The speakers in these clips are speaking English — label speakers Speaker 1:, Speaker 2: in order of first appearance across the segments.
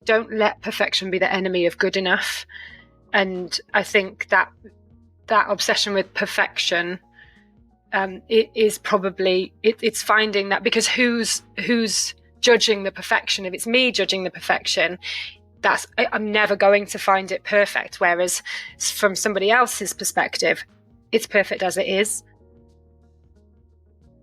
Speaker 1: don't let perfection be the enemy of good enough. And I think that obsession with perfection, it is probably, it's finding that, because who's judging the perfection? If it's me judging the perfection, I'm never going to find it perfect. Whereas from somebody else's perspective, it's perfect as it is.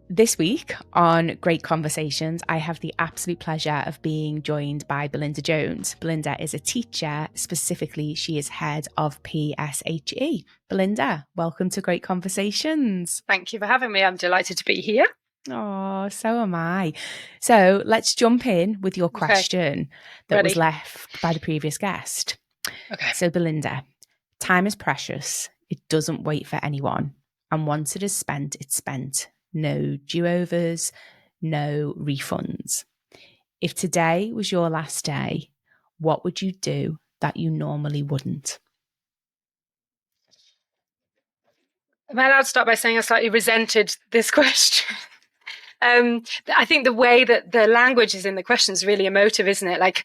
Speaker 2: This week on Great Conversations, I have the absolute pleasure of being joined by Belinda Jones. Belinda is a teacher. Specifically, she is head of PSHE. Belinda, welcome to Great Conversations.
Speaker 1: Thank you for having me. I'm delighted to be here.
Speaker 2: Oh, so am I. So let's jump in with your question that was left by the previous guest.
Speaker 1: Okay.
Speaker 2: So Belinda, time is precious. It doesn't wait for anyone. And once it is spent, it's spent. No do-overs, no refunds. If today was your last day, what would you do that you normally wouldn't?
Speaker 1: Am I allowed to start by saying I slightly resented this question? I think the way that the language is in the question is really emotive, isn't it? Like,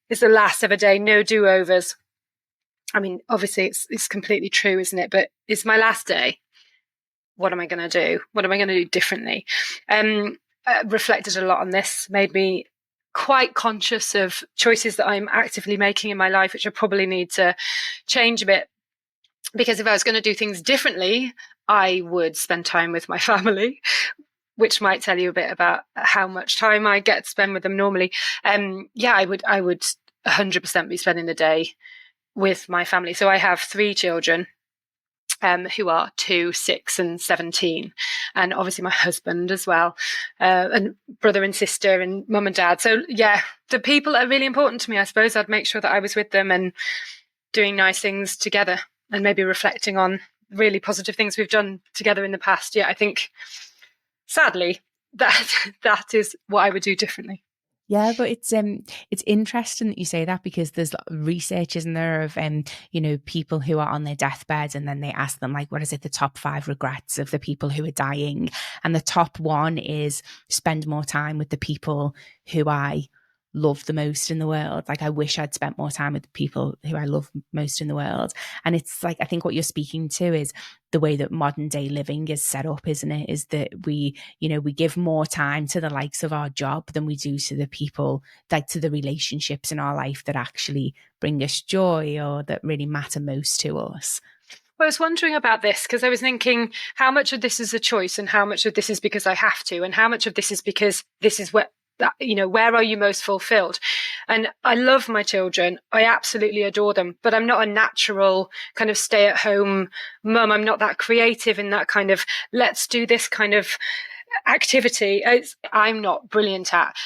Speaker 1: it's the last of a day, no do-overs. I mean, obviously it's completely true, isn't it? But it's my last day. What am I going to do? What am I going to do differently? Reflected a lot on this, made me quite conscious of choices that I'm actively making in my life, which I probably need to change a bit. Because if I was going to do things differently, I would spend time with my family, which might tell you a bit about how much time I get to spend with them normally. I would 100% be spending the day with my family. So I have 3 children. Who are 2, 6 and 17, and obviously my husband as well, and brother and sister and mum and dad. So yeah, the people that are really important to me, I suppose I'd make sure that I was with them and doing nice things together, and maybe reflecting on really positive things we've done together in the past. Yeah, I think sadly that is what I would do differently.
Speaker 2: Yeah, but it's interesting that you say that, because there's research, isn't there, of people who are on their deathbed, and then they ask them, like, what is it, the top 5 regrets of the people who are dying, and the top one is spend more time with the people who I love the most in the world. Like, I wish I'd spent more time with the people who I love most in the world. And it's like, I think what you're speaking to is the way that modern day living is set up, isn't it? Is that we give more time to the likes of our job than we do to the people, like to the relationships in our life that actually bring us joy or that really matter most to us.
Speaker 1: Well, I was wondering about this because I was thinking, how much of this is a choice and how much of this is because I have to, and how much of this is because this is where are you most fulfilled? And I love my children. I absolutely adore them, but I'm not a natural kind of stay-at-home mum. I'm not that creative in that kind of, let's do this kind of activity. I'm not brilliant at.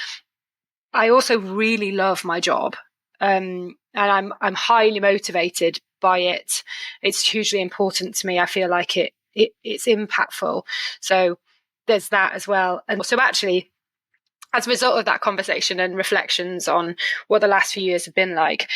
Speaker 1: I also really love my job. And I'm highly motivated by it. It's hugely important to me. I feel like it's impactful. So there's that as well. And so actually, as a result of that conversation and reflections on what the last few years have been like,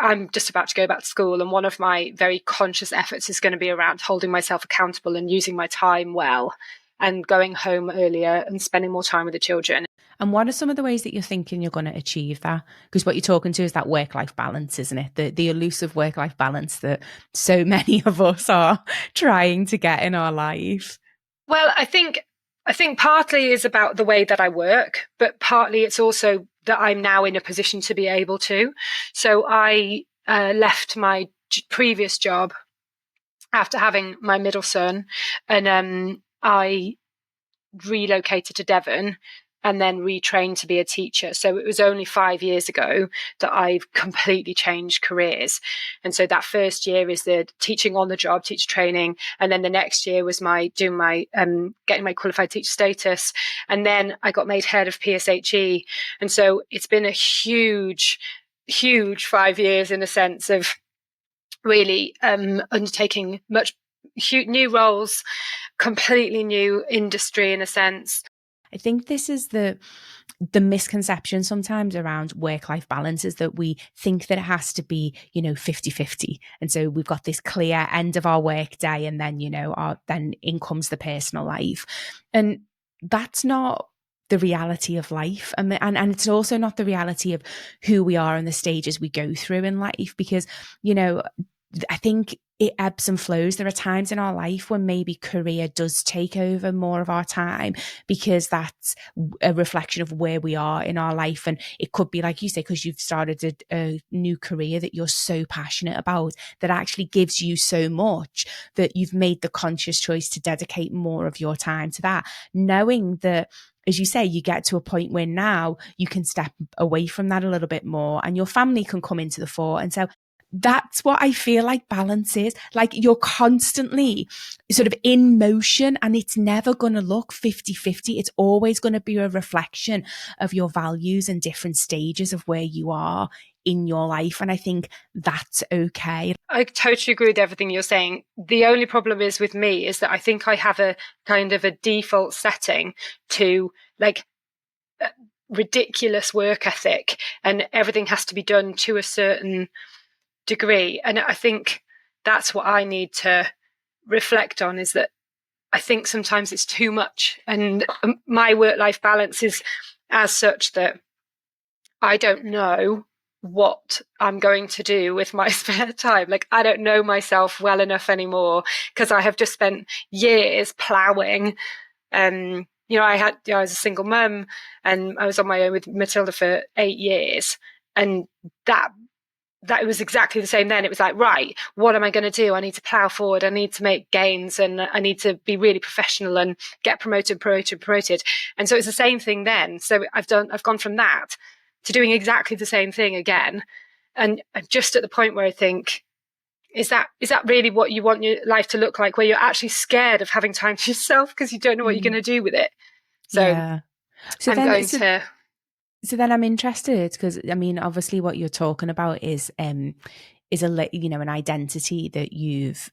Speaker 1: I'm just about to go back to school, and one of my very conscious efforts is going to be around holding myself accountable and using my time well, and going home earlier and spending more time with the children.
Speaker 2: And what are some of the ways that you're thinking you're going to achieve that? Because what you're talking to is that work-life balance, isn't it? The elusive work-life balance that so many of us are trying to get in our life.
Speaker 1: Well, I think partly is about the way that I work, but partly it's also that I'm now in a position to be able to. So I left my previous job after having my middle son, and I relocated to Devon and then retrained to be a teacher. So it was only 5 years ago that I've completely changed careers. And so that first year is the teaching on the job, teacher training. And then the next year was getting my qualified teacher status. And then I got made head of PSHE. And so it's been a huge 5 years in a sense of really undertaking new roles, completely new industry in a sense.
Speaker 2: I think this is the misconception sometimes around work-life balance, is that we think that it has to be, 50-50. And so we've got this clear end of our work day, and then, then in comes the personal life. And that's not the reality of life, and it's also not the reality of who we are and the stages we go through in life, because, you know, I think it ebbs and flows. There are times in our life when maybe career does take over more of our time, because that's a reflection of where we are in our life. And it could be, like you say, because you've started a new career that you're so passionate about, that actually gives you so much, that you've made the conscious choice to dedicate more of your time to that, knowing that, as you say, you get to a point where now you can step away from that a little bit more and your family can come into the fore. And so that's what I feel like balance is. Like, you're constantly sort of in motion, and it's never going to look 50-50. It's always going to be a reflection of your values and different stages of where you are in your life. And I think that's okay.
Speaker 1: I totally agree with everything you're saying. The only problem is with me is that I think I have a kind of a default setting to, like, ridiculous work ethic, and everything has to be done to a certain degree. And I think that's what I need to reflect on, is that I think sometimes it's too much. And my work-life balance is as such that I don't know what I'm going to do with my spare time. Like, I don't know myself well enough anymore, because I have just spent years ploughing. You know, I was a single mum, and I was on my own with Matilda for 8 years. And that was exactly the same then. It was like, right, what am I going to do? I need to plow forward. I need to make gains, and I need to be really professional and get promoted. And so it's the same thing then. So I've gone from that to doing exactly the same thing again. And I'm just at the point where I think, is that really what you want your life to look like, where you're actually scared of having time to yourself because you don't know what you're going to do with it? So
Speaker 2: yeah. So then I'm interested, because I mean, obviously what you're talking about is an identity that you've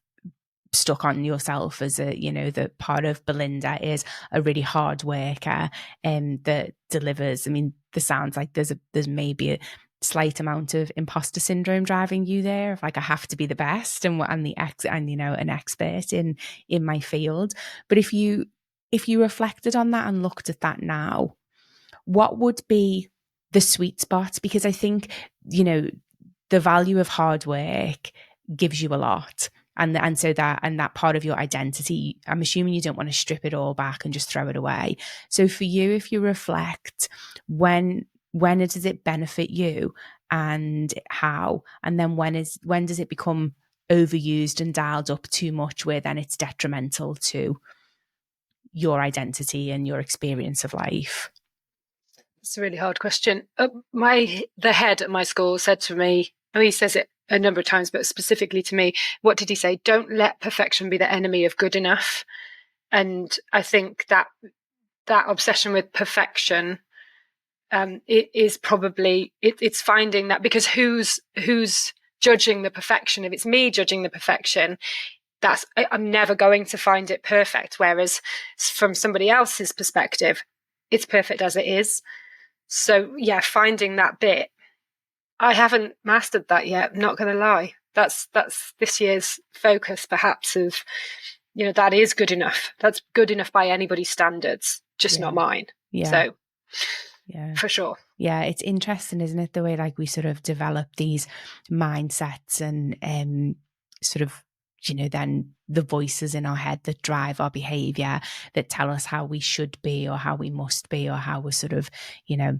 Speaker 2: stuck on yourself as a, you know, that part of Belinda is a really hard worker and that delivers. I mean, this sounds like there's maybe a slight amount of imposter syndrome driving you there, of like, I have to be the best and you know, an expert in my field. But if you reflected on that and looked at that now, what would be the sweet spot? Because I think, you know, the value of hard work gives you a lot. And so that part of your identity, I'm assuming you don't want to strip it all back and just throw it away. So for you, if you reflect, when does it benefit you and how? And then when does it become overused and dialed up too much, where then it's detrimental to your identity and your experience of life?
Speaker 1: it's a really hard question. The head at my school said to me, he says it a number of times, but specifically to me, what did he say? Don't let perfection be the enemy of good enough. And I think that obsession with perfection, it is probably, it's finding that, because who's judging the perfection? If it's me judging the perfection, I'm never going to find it perfect. Whereas from somebody else's perspective, it's perfect as it is. So yeah, finding that bit, I haven't mastered that yet. I'm not going to lie. That's this year's focus, perhaps, of, you know, that is good enough. That's good enough by anybody's standards, just not mine.
Speaker 2: Yeah.
Speaker 1: So
Speaker 2: yeah,
Speaker 1: for sure.
Speaker 2: Yeah, it's interesting, isn't it, the way, like, we sort of develop these mindsets and sort of, you know, then the voices in our head that drive our behavior, that tell us how we should be or how we must be or how we're sort of, you know,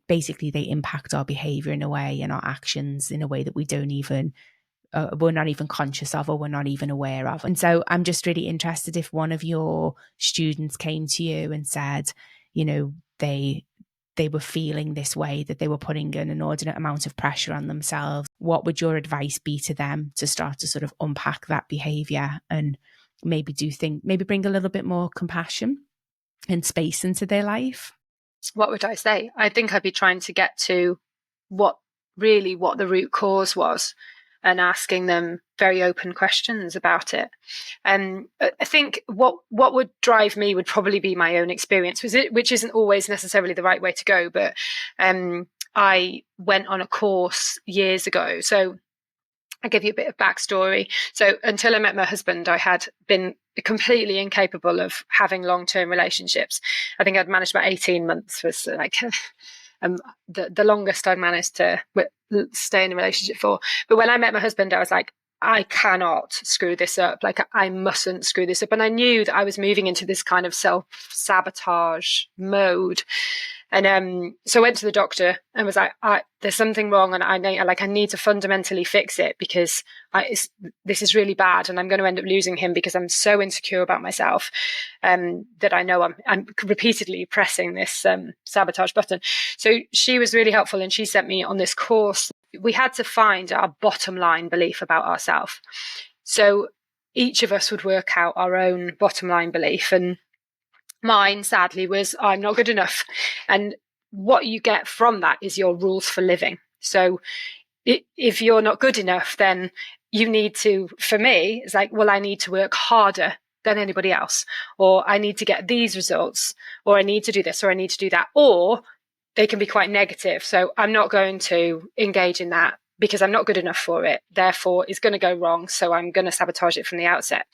Speaker 2: basically they impact our behavior in a way and our actions in a way that we don't even we're not even conscious of, or we're not even aware of. And so I'm just really interested, if one of your students came to you and said, you know, they were feeling this way, that they were putting an inordinate amount of pressure on themselves, what would your advice be to them to start to sort of unpack that behavior and maybe bring a little bit more compassion and space into their life?
Speaker 1: What would I say? I think I'd be trying to get to what the root cause was, and asking them very open questions about it. And I think what would drive me would probably be my own experience, which isn't always necessarily the right way to go. But I went on a course years ago. So I'll give you a bit of backstory. So until I met my husband, I had been completely incapable of having long-term relationships. I think I'd managed about 18 months was like the longest I'd managed to stay in a relationship for. But when I met my husband, I was like, I cannot screw this up. Like, I mustn't screw this up. And I knew that I was moving into this kind of self-sabotage mode. And so I went to the doctor and was like, there's something wrong, and I need to fundamentally fix it, because this is really bad, and I'm going to end up losing him because I'm so insecure about myself that I know I'm repeatedly pressing this sabotage button. So she was really helpful, and she sent me on this course. We had to find our bottom line belief about ourselves. So each of us would work out our own bottom line belief, and mine, sadly, was I'm not good enough. And what you get from that is your rules for living. So if you're not good enough, then you need to, for me, it's like, well, I need to work harder than anybody else, or I need to get these results, or I need to do this, or I need to do that. Or they can be quite negative. So I'm not going to engage in that because I'm not good enough for it. Therefore, it's going to go wrong. So I'm going to sabotage it from the outset.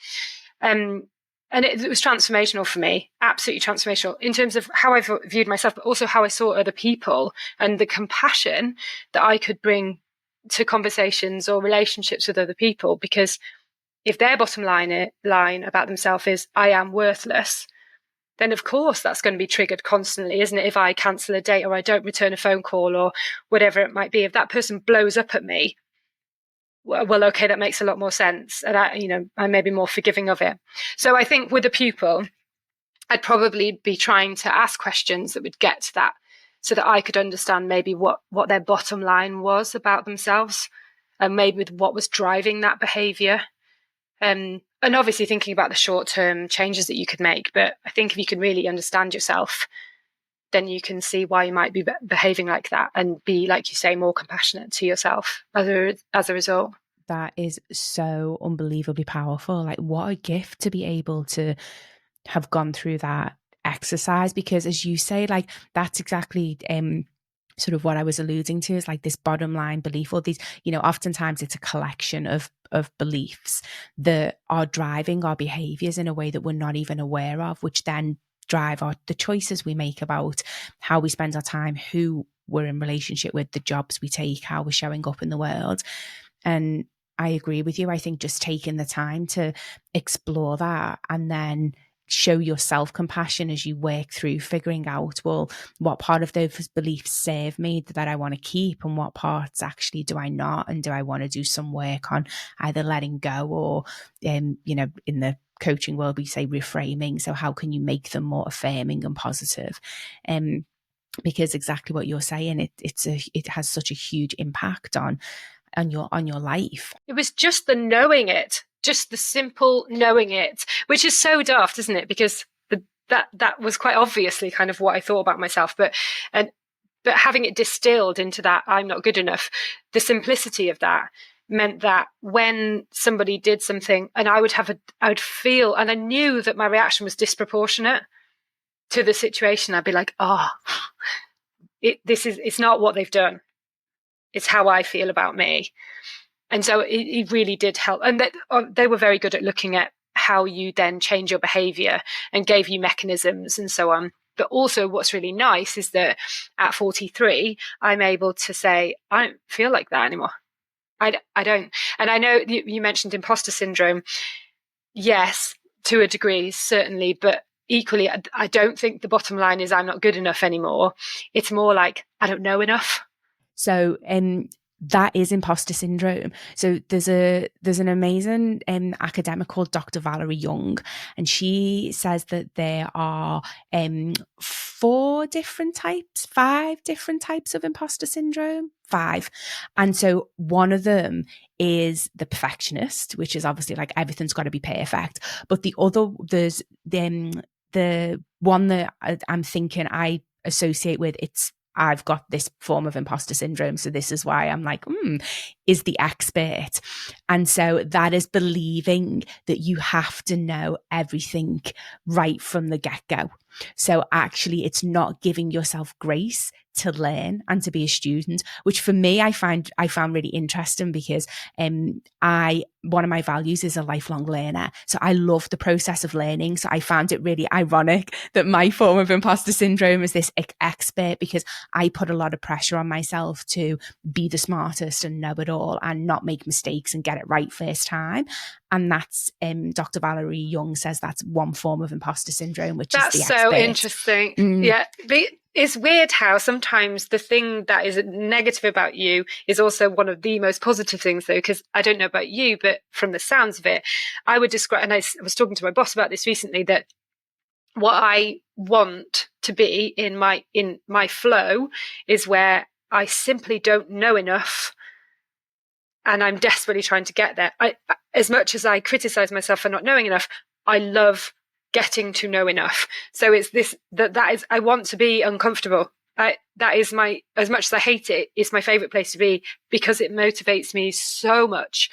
Speaker 1: And it was transformational for me, absolutely transformational, in terms of how I viewed myself, but also how I saw other people, and the compassion that I could bring to conversations or relationships with other people. Because if their bottom line about themselves is, I am worthless, then of course that's going to be triggered constantly, isn't it? If I cancel a date, or I don't return a phone call, or whatever it might be, if that person blows up at me, well, okay, that makes a lot more sense. And I may be more forgiving of it. So I think with a pupil, I'd probably be trying to ask questions that would get to that, so that I could understand maybe what their bottom line was about themselves, and maybe what was driving that behavior. And obviously thinking about the short-term changes that you could make. But I think if you can really understand yourself, then you can see why you might be behaving like that, and be, like you say, more compassionate to yourself as a result.
Speaker 2: That is so unbelievably powerful. Like, what a gift to be able to have gone through that exercise, because as you say, like, that's exactly sort of what I was alluding to, is like this bottom line belief, or these, oftentimes it's a collection of beliefs that are driving our behaviors in a way that we're not even aware of, which then drive the choices we make about how we spend our time, who we're in relationship with, the jobs we take, how we're showing up in the world. And I agree with you. I think just taking the time to explore that, and then show yourself compassion as you work through figuring out, well, what part of those beliefs serve me that I want to keep, and what parts actually do I not, and do I want to do some work on either letting go, or in the coaching world we say reframing. So how can you make them more affirming and positive? Because exactly what you're saying, it has such a huge impact on your life.
Speaker 1: It was just the knowing it, just the simple knowing it, which is so daft, isn't it? Because that was quite obviously kind of what I thought about myself, but having it distilled into that I'm not good enough, the simplicity of that meant that when somebody did something, and I would feel, and I knew that my reaction was disproportionate to the situation, I'd be like, it's not what they've done, it's how I feel about me. And so it really did help. And they were very good at looking at how you then change your behavior, and gave you mechanisms and so on. But also what's really nice is that at 43, I'm able to say, I don't feel like that anymore. I don't. And I know you mentioned imposter syndrome. Yes, to a degree, certainly. But equally, I don't think the bottom line is I'm not good enough anymore. It's more like I don't know enough.
Speaker 2: So that is imposter syndrome. So there's an amazing academic called Dr. Valerie Young, and she says that there are 5 different types of imposter syndrome. 5. And so one of them is the perfectionist, which is obviously like everything's got to be perfect. But there's the one that I'm thinking I associate with, I've got this form of imposter syndrome, so this is why I'm like, is the expert. And so that is believing that you have to know everything right from the get-go. So actually it's not giving yourself grace to learn and to be a student, which for me I found really interesting, because one of my values is a lifelong learner. So I love the process of learning. So I found it really ironic that my form of imposter syndrome is this expert, because I put a lot of pressure on myself to be the smartest and know it all and not make mistakes and get it right first time. And that's Dr. Valerie Young says that's one form of imposter syndrome, which is the expert.
Speaker 1: That's so interesting. Yeah. But it's weird how sometimes the thing that is negative about you is also one of the most positive things, though, because I don't know about you, but from the sounds of it, I would describe, and I was talking to my boss about this recently, that what I want to be in my flow is where I simply don't know enough, and I'm desperately trying to get there. As much as I criticize myself for not knowing enough, I love getting to know enough. So it's this, that is, I want to be uncomfortable. That is as much as I hate it, it's my favorite place to be, because it motivates me so much.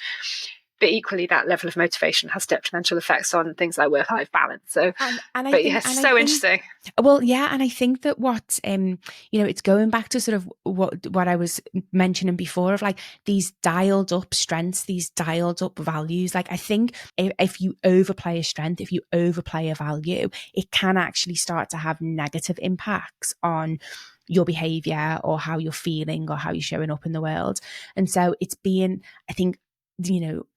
Speaker 1: But equally, that level of motivation has detrimental effects on things like work-life balance. So, interesting.
Speaker 2: Well, yeah, and I think that what it's going back to sort of what I was mentioning before, of like these dialed up strengths, these dialed up values. Like I think if you overplay a strength, if you overplay a value, it can actually start to have negative impacts on your behavior or how you're feeling or how you're showing up in the world. And so it's being, I think,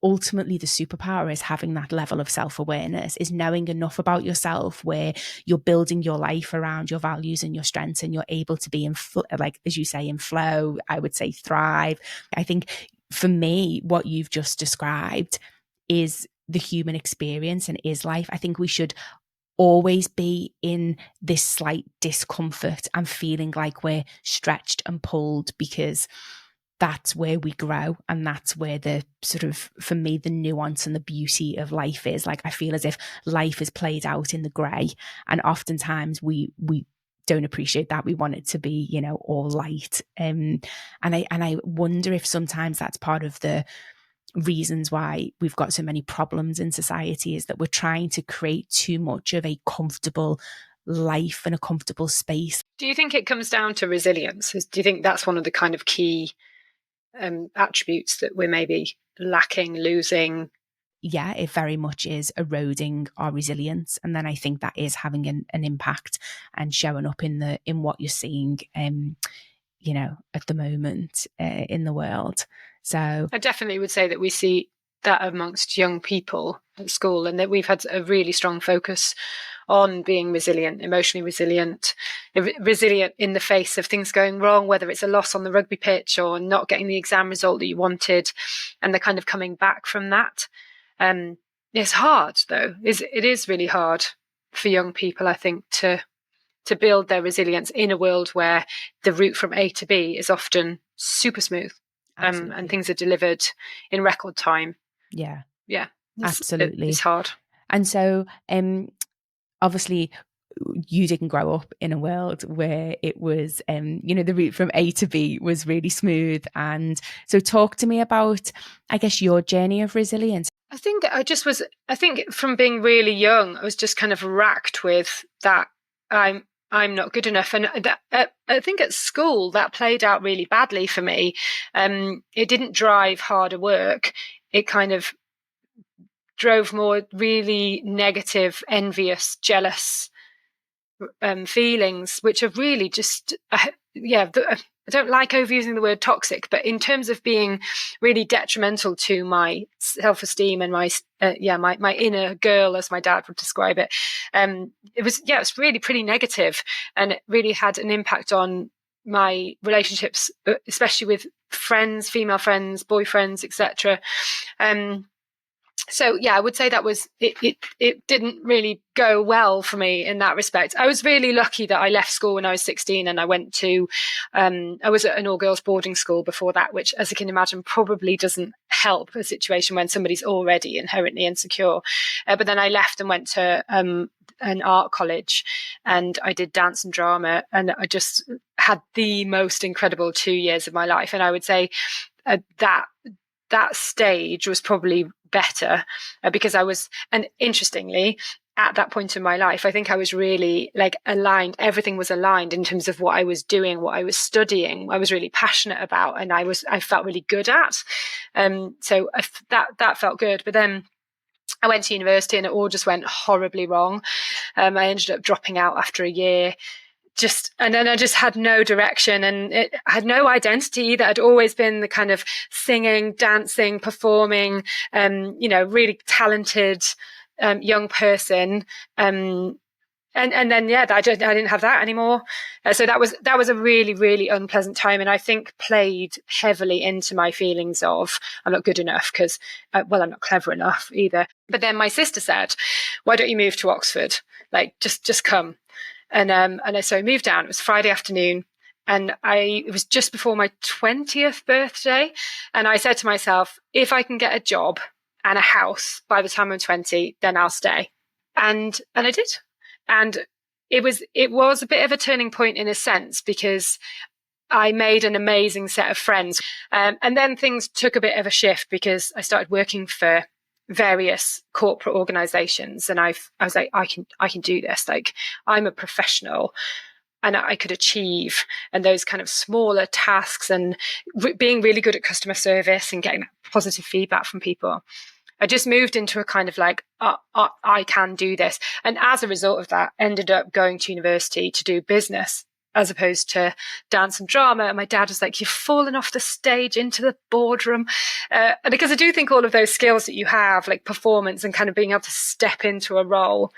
Speaker 2: ultimately the superpower is having that level of self-awareness, is knowing enough about yourself where you're building your life around your values and your strengths, and you're able to be in, like, as you say, in flow, I would say thrive. I think for me, what you've just described is the human experience and is life. I think we should always be in this slight discomfort and feeling like we're stretched and pulled, because that's where we grow, and that's where the sort of, for me, the nuance and the beauty of life is. Like I feel as if life is played out in the grey, and oftentimes we don't appreciate that. We want it to be, all light. And I wonder if sometimes that's part of the reasons why we've got so many problems in society, is that we're trying to create too much of a comfortable life and a comfortable space.
Speaker 1: Do you think it comes down to resilience? Do you think that's one of the kind of key attributes that we're maybe lacking, losing?
Speaker 2: Yeah, it very much is eroding our resilience, and then I think that is having an impact and showing up in what you're seeing, at the moment in the world. So
Speaker 1: I definitely would say that we see that amongst young people at school, and that we've had a really strong focus on being resilient, emotionally resilient in the face of things going wrong, whether it's a loss on the rugby pitch or not getting the exam result that you wanted, and the kind of coming back from that. It's hard, though. It is really hard for young people, I think, to build their resilience in a world where the route from A to B is often super smooth, and things are delivered in record time.
Speaker 2: Yeah,
Speaker 1: Absolutely. It's hard.
Speaker 2: And so, obviously, you didn't grow up in a world where it was, the route from A to B was really smooth. And so talk to me about, I guess, your journey of resilience.
Speaker 1: I think from being really young, I was just kind of racked with that I'm not good enough. And I think at school that played out really badly for me. It didn't drive harder work. It kind of drove more really negative, envious, jealous feelings, which are really just, I don't like overusing the word toxic, but in terms of being really detrimental to my self-esteem and my inner girl, as my dad would describe it, it's really pretty negative, and it really had an impact on my relationships, especially with friends, female friends, boyfriends, etc. So yeah, I would say that was it. It didn't really go well for me in that respect. I was really lucky that I left school when I was 16, and I went to I was at an all-girls boarding school before that, which, as you can imagine, probably doesn't help a situation when somebody's already inherently insecure. But then I left and went to an art college, and I did dance and drama, and I just had the most incredible 2 years of my life. And I would say that stage was probably better, because I was, and interestingly, at that point in my life, I think I was really like aligned. Everything was aligned in terms of what I was doing, what I was studying, I was really passionate about, and I felt really good at. So that felt good. But then I went to university and it all just went horribly wrong. I ended up dropping out after a year. And then I just had no direction, and it had no identity. That had always been the kind of singing, dancing, performing, really talented young person. And then I didn't have that anymore. So that was a really, really unpleasant time, and I think played heavily into my feelings of I'm not good enough because I'm not clever enough either. But then my sister said, "Why don't you move to Oxford? Like just come." So I moved down. It was Friday afternoon, and it was just before my 20th birthday. And I said to myself, if I can get a job and a house by the time I'm 20, then I'll stay. And I did. And it was a bit of a turning point in a sense, because I made an amazing set of friends. And then things took a bit of a shift because I started working for various corporate organizations, and I was like, I can do this. Like, I'm a professional and I could achieve, and those kind of smaller tasks, and being really good at customer service and getting positive feedback from people. I just moved into a kind of like, I can do this. And as a result of that, ended up going to university to do business as opposed to dance and drama. And my dad was like, you've fallen off the stage into the boardroom. And because I do think all of those skills that you have, like performance and kind of being able to step into a role,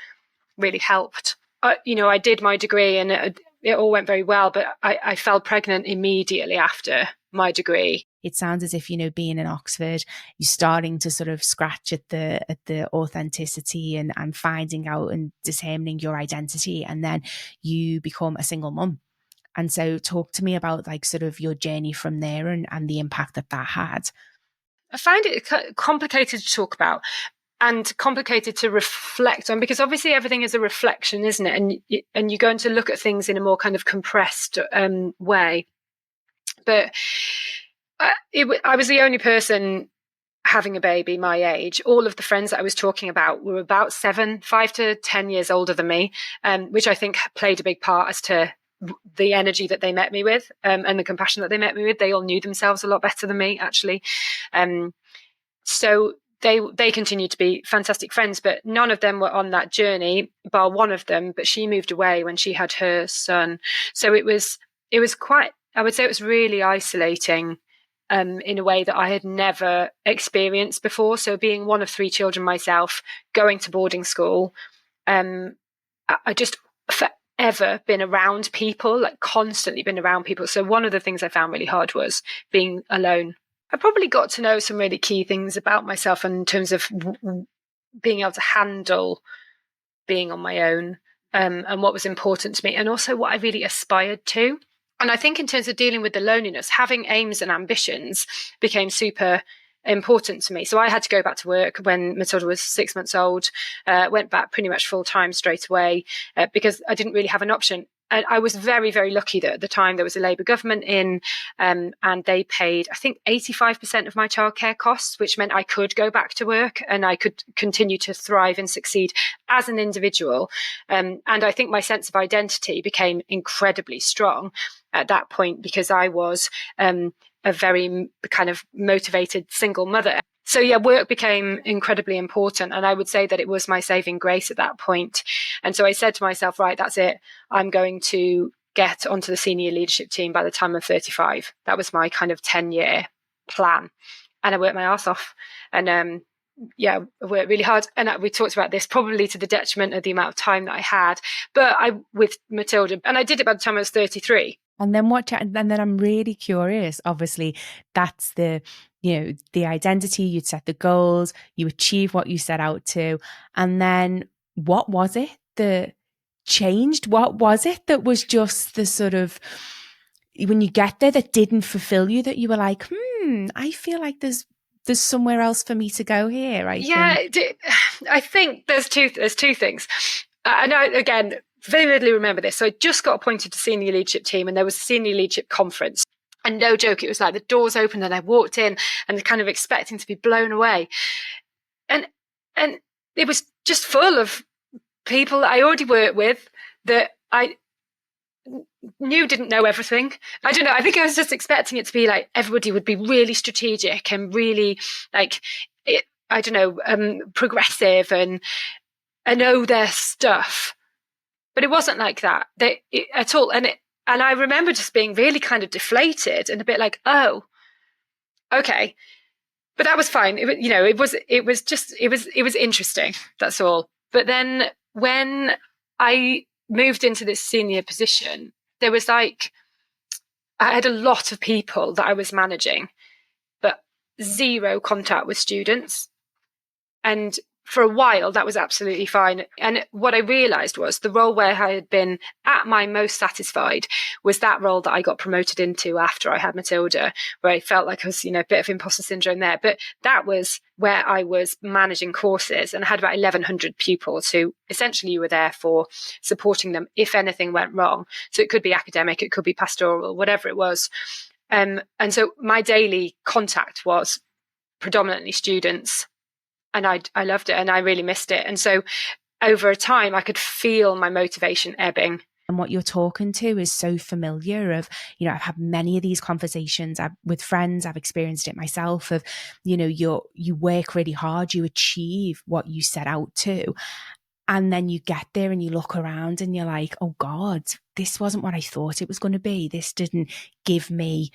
Speaker 1: really helped. I did my degree and it all went very well, but I fell pregnant immediately after my degree.
Speaker 2: It sounds as if, being in Oxford, you're starting to sort of scratch at the authenticity and finding out and determining your identity. And then you become a single mum. And so talk to me about like sort of your journey from there and the impact that had.
Speaker 1: I find it complicated to talk about and complicated to reflect on, because obviously everything is a reflection, isn't it? And you're going to look at things in a more kind of compressed way. But I was the only person having a baby my age. All of the friends that I was talking about were about 5 to 10 years older than me, which I think played a big part as to the energy that they met me with, and the compassion that they met me with. They all knew themselves a lot better than me, actually. So they continued to be fantastic friends, but none of them were on that journey, bar one of them, but she moved away when she had her son. So it was quite, I would say it was really isolating, in a way that I had never experienced before. So being one of 3 children myself, going to boarding school, I just forever been around people, like constantly been around people. So one of the things I found really hard was being alone. I probably got to know some really key things about myself in terms of being able to handle being on my own, and what was important to me, and also what I really aspired to. And I think in terms of dealing with the loneliness, having aims and ambitions became super important to me. So I had to go back to work when Matilda was 6 months old, went back pretty much full time straight away, because I didn't really have an option. And I was very, very lucky that at the time there was a Labour government in, and they paid, I think, 85% of my childcare costs, which meant I could go back to work and I could continue to thrive and succeed as an individual. And I think my sense of identity became incredibly strong at that point, because I was a very kind of motivated single mother. So yeah, work became incredibly important. And I would say that it was my saving grace at that point. And so I said to myself, right, that's it. I'm going to get onto the senior leadership team by the time I'm 35. That was my kind of 10-year plan. And I worked my ass off. And I worked really hard. And we talked about this, probably to the detriment of the amount of time that I had. But with Matilda, and I did it by the time I was 33.
Speaker 2: And then I'm really curious. Obviously, that's the identity. You'd set the goals, you achieve what you set out to. And then what was it that changed? What was it that was just the sort of, when you get there, that didn't fulfill you, that you were like, I feel like there's somewhere else for me to go here.
Speaker 1: I think there's two things. I know, again, vividly remember this. So I just got appointed to senior leadership team, and there was a senior leadership conference. And no joke, it was like the doors opened and I walked in and kind of expecting to be blown away. And it was just full of people that I already worked with that I knew didn't know everything. I don't know. I think I was just expecting it to be like everybody would be really strategic and really like it, I don't know, progressive and know their stuff. But it wasn't like that at all. And I remember just being really kind of deflated and a bit like, oh, okay. But that was fine. It was interesting. That's all. But then when I moved into this senior position, there was like, I had a lot of people that I was managing, but zero contact with students. And for a while, that was absolutely fine. And what I realized was the role where I had been at my most satisfied was that role that I got promoted into after I had Matilda, where I felt like I was, a bit of imposter syndrome there. But that was where I was managing courses and I had about 1,100 pupils who essentially you were there for supporting them if anything went wrong. So it could be academic, it could be pastoral, whatever it was. And so my daily contact was predominantly students. And I loved it and I really missed it. And so over time, I could feel my motivation ebbing.
Speaker 2: And what you're talking to is so familiar of, I've had many of these conversations with friends. I've experienced it myself of, you work really hard, you achieve what you set out to. And then you get there and you look around and you're like, oh God, this wasn't what I thought it was going to be. This didn't give me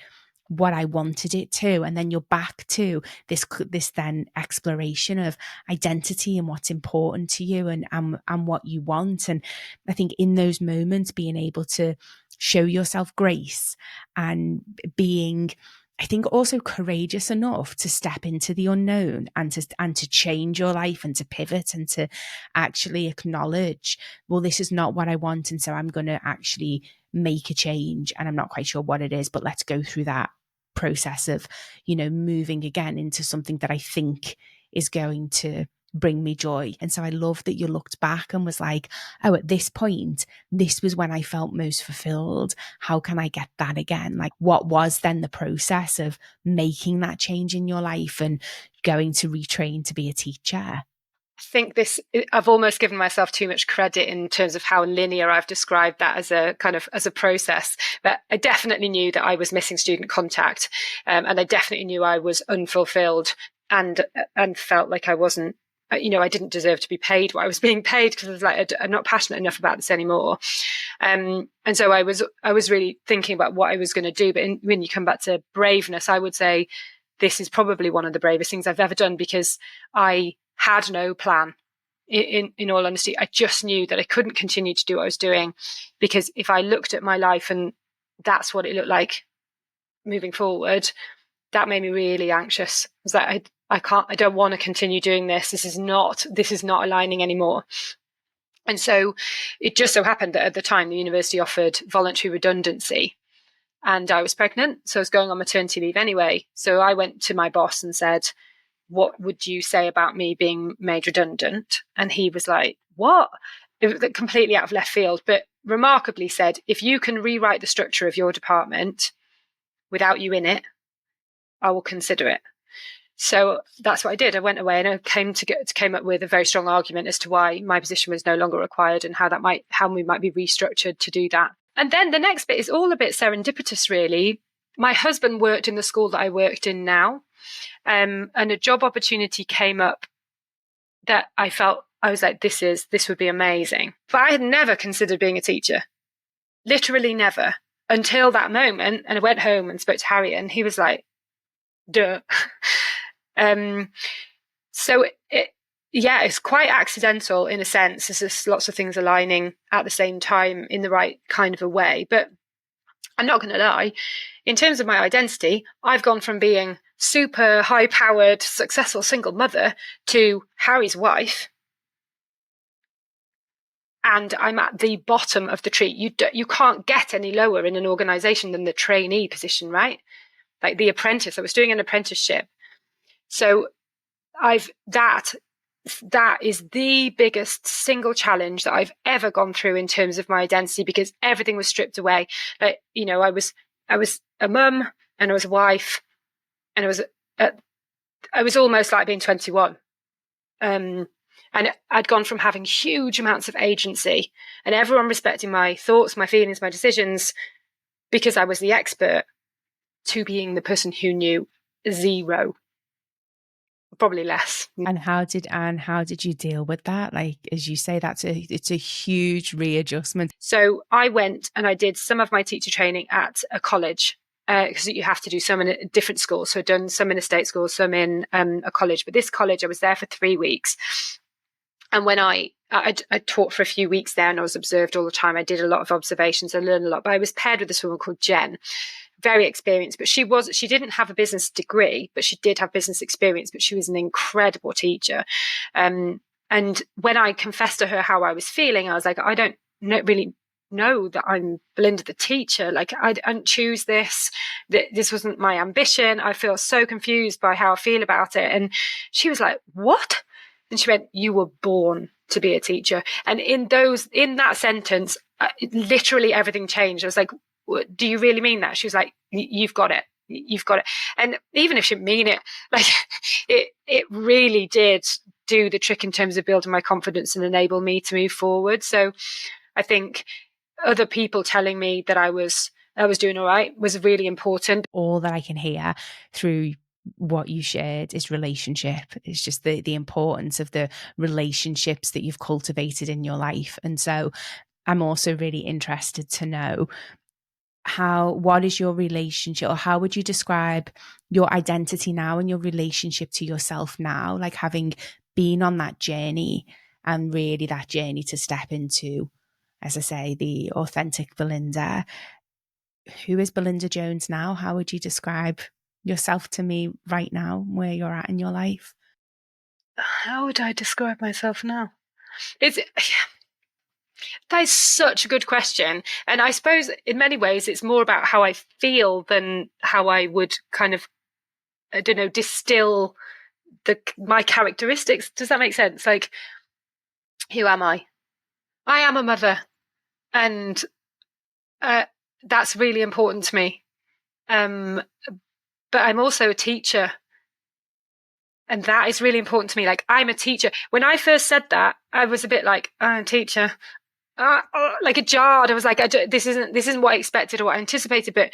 Speaker 2: what I wanted it to. And then you're back to this then exploration of identity and what's important to you and what you want. And I think in those moments, being able to show yourself grace and being, I think, also courageous enough to step into the unknown and to change your life and to pivot and to actually acknowledge, well, this is not what I want. And so I'm going to actually make a change and I'm not quite sure what it is, but let's go through that process of, moving again into something that I think is going to bring me joy. And so I love that you looked back and was like, oh, at this point, this was when I felt most fulfilled. How can I get that again? Like, what was then the process of making that change in your life and going to retrain to be a teacher?
Speaker 1: I think I've almost given myself too much credit in terms of how linear I've described that as a process. But I definitely knew that I was missing student contact. And I definitely knew I was unfulfilled and felt like I wasn't, I didn't deserve to be paid what I was being paid because I was like, I'm not passionate enough about this anymore. And so I was really thinking about what I was going to do. But when you come back to braveness, I would say this is probably one of the bravest things I've ever done because I had no plan. In all honesty, I just knew that I couldn't continue to do what I was doing because if I looked at my life and that's what it looked like moving forward, that made me really anxious. I was like, I don't want to continue doing this. This is not aligning anymore. And so it just so happened that at the time the university offered voluntary redundancy and I was pregnant. So I was going on maternity leave anyway. So I went to my boss and said, what would you say about me being made redundant? And he was like, what? It was completely out of left field, but remarkably said, if you can rewrite the structure of your department without you in it, I will consider it. So that's what I did. I went away and I came up with a very strong argument as to why my position was no longer required and how we might be restructured to do that. And then the next bit is all a bit serendipitous, really. My husband worked in the school that I worked in now. And a job opportunity came up that I was like, this would be amazing. But I had never considered being a teacher, literally never, until that moment. And I went home and spoke to Harry and he was like, duh. So it's quite accidental in a sense. There's just lots of things aligning at the same time in the right kind of a way. But I'm not going to lie. In terms of my identity, I've gone from being super high-powered, successful single mother to Harry's wife. And I'm at the bottom of the tree. You can't get any lower in an organization than the trainee position, right? Like the apprentice. I was doing an apprenticeship. So that is the biggest single challenge that I've ever gone through in terms of my identity because everything was stripped away. Like, I was a mum and I was a wife and I was almost like being 21. And And I'd gone from having huge amounts of agency and everyone respecting my thoughts, my feelings, my decisions, because I was the expert, to being the person who knew zero, probably less.
Speaker 2: And how did you deal with that? Like, as you say, it's a huge readjustment.
Speaker 1: So I went and I did some of my teacher training at a college, because you have to do some in a different schools. So I've done some in a state school, some in a college. But this college, I was there for 3 weeks. And when I taught for a few weeks there, and I was observed all the time. I did a lot of observations. I learned a lot. But I was paired with this woman called Jen, very experienced, but she didn't have a business degree, but she did have business experience, but she was an incredible teacher. And when I confessed to her how I was feeling, I was like, I don't really know that I'm Belinda the teacher. Like, I didn't choose this. This wasn't my ambition. I feel so confused by how I feel about it. And she was like, what? And she went, you were born to be a teacher. And in that sentence, literally everything changed. I was like, do you really mean that? She was like, you've got it. You've got it. And even if she didn't mean it, like it really did do the trick in terms of building my confidence and enable me to move forward. So I think other people telling me that I was doing all right was really important.
Speaker 2: All that I can hear through what you shared is relationship. It's just the importance of the relationships that you've cultivated in your life. And so I'm also really interested to know what is your relationship, or how would you describe your identity now and your relationship to yourself now, like having been on that journey, and really that journey to step into, as I say, the authentic Belinda. Who is Belinda Jones now? How would you describe yourself to me right now, where you're at in your life?
Speaker 1: How would I describe myself now? That is such a good question. And I suppose in many ways it's more about how I feel than how I would kind of, I don't know, distill my characteristics. Does that make sense? Like, who am I? I am a mother, and that's really important to me. But I'm also a teacher, and that is really important to me. Like, I'm a teacher. When I first said that, I was a bit like, I'm a teacher. Like, it jarred. I was like, this isn't what I expected or what I anticipated, but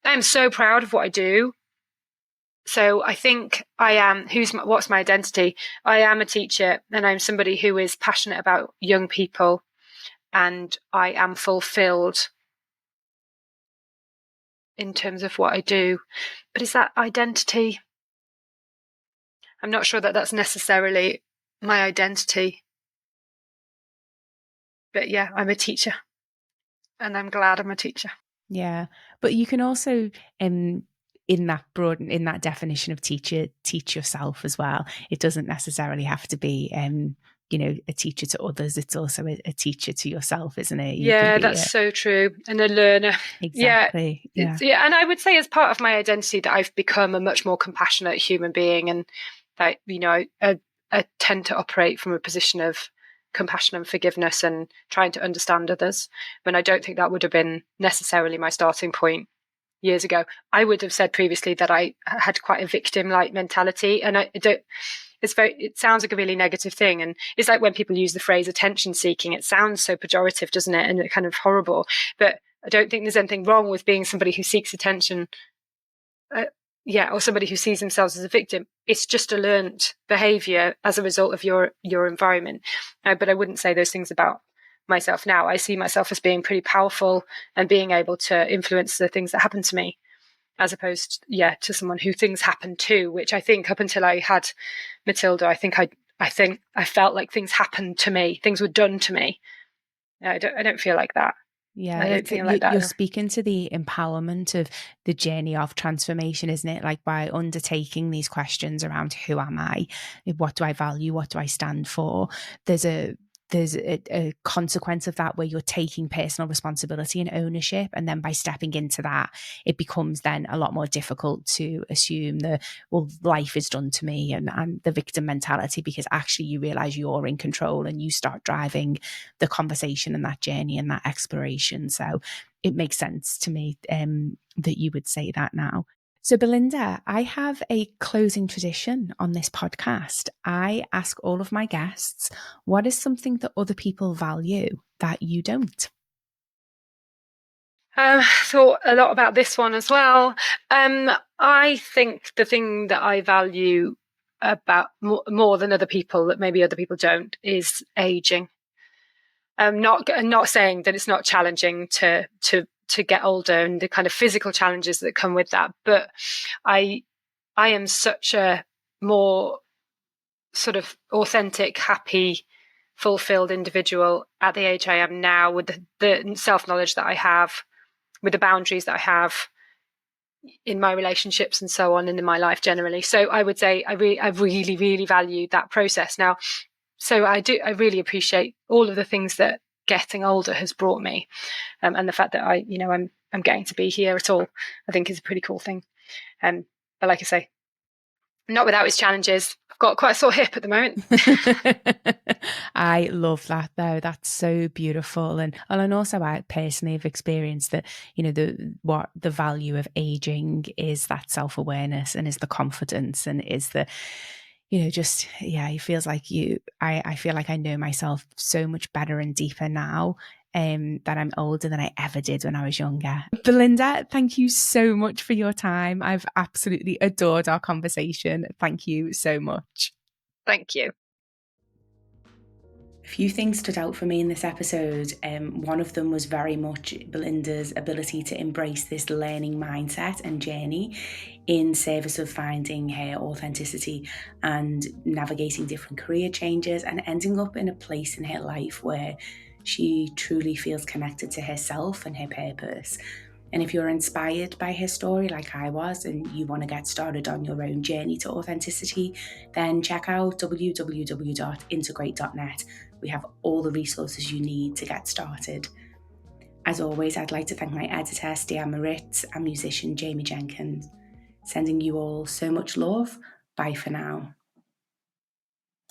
Speaker 1: I'm so proud of what I do. So I think I am, what's my identity? I am a teacher, and I'm somebody who is passionate about young people, and I am fulfilled in terms of what I do. But is that identity? I'm not sure that that's necessarily my identity. But yeah, I'm a teacher, and I'm glad I'm a teacher.
Speaker 2: Yeah. But you can also, in that definition of teacher, teach yourself as well. It doesn't necessarily have to be, a teacher to others. It's also a teacher to yourself, isn't it?
Speaker 1: That's so true. And a learner.
Speaker 2: Exactly.
Speaker 1: Yeah. And I would say as part of my identity that I've become a much more compassionate human being, and that, I tend to operate from a position of compassion and forgiveness and trying to understand others, when I don't think that would have been necessarily my starting point years ago. I would have said previously that I had quite a victim-like mentality, and it sounds like a really negative thing. And it's like when people use the phrase attention seeking, it sounds so pejorative, doesn't it? And it's kind of horrible. But I don't think there's anything wrong with being somebody who seeks attention. Or somebody who sees themselves as a victim. It's just a learned behavior as a result of your environment. But I wouldn't say those things about myself now. I see myself as being pretty powerful and being able to influence the things that happen to me, as opposed, to someone who things happen to, which I think up until I had Matilda, I think I felt like things happened to me. Things were done to me. I don't feel like that.
Speaker 2: Yeah, you're speaking to the empowerment of the journey of transformation, isn't it? Like, by undertaking these questions around who am I, what do I value, what do I stand for, there's a consequence of that where you're taking personal responsibility and ownership. And then by stepping into that, it becomes then a lot more difficult to assume life is done to me and the victim mentality, because actually you realize you're in control and you start driving the conversation and that journey and that exploration. So it makes sense to me that you would say that now. So, Belinda, I have a closing tradition on this podcast. I ask all of my guests, what is something that other people value that you don't?
Speaker 1: Thought a lot about this one as well. I think the thing that I value about more than other people, that maybe other people don't, is aging. Not saying that it's not challenging to get older and the kind of physical challenges that come with that, but I I am such a more sort of authentic, happy, fulfilled individual at the age I am now, with the self knowledge that I have, with the boundaries that I have in my relationships and so on, and in my life generally. So I would say I really, really value that process now. So I really appreciate all of the things that getting older has brought me, and the fact that I'm getting to be here at all, I think is a pretty cool thing. But like I say, not without its challenges. I've got quite a sore hip at the moment.
Speaker 2: I love that though. That's so beautiful. And also I personally have experienced that, what the value of aging is, that self-awareness, and is the confidence, and is the, it feels like I feel like I know myself so much better and deeper now. That I'm older than I ever did when I was younger. Belinda, thank you so much for your time. I've absolutely adored our conversation. Thank you so much.
Speaker 1: Thank you.
Speaker 2: A few things stood out for me in this episode. One of them was very much Belinda's ability to embrace this learning mindset and journey in service of finding her authenticity and navigating different career changes and ending up in a place in her life where she truly feels connected to herself and her purpose. And if you're inspired by her story like I was, and you want to get started on your own journey to authenticity, then check out www.integrate.net. We have all the resources you need to get started. As always, I'd like to thank my editor, Stia Moritz, and musician, Jamie Jenkins. Sending you all so much love. Bye for now.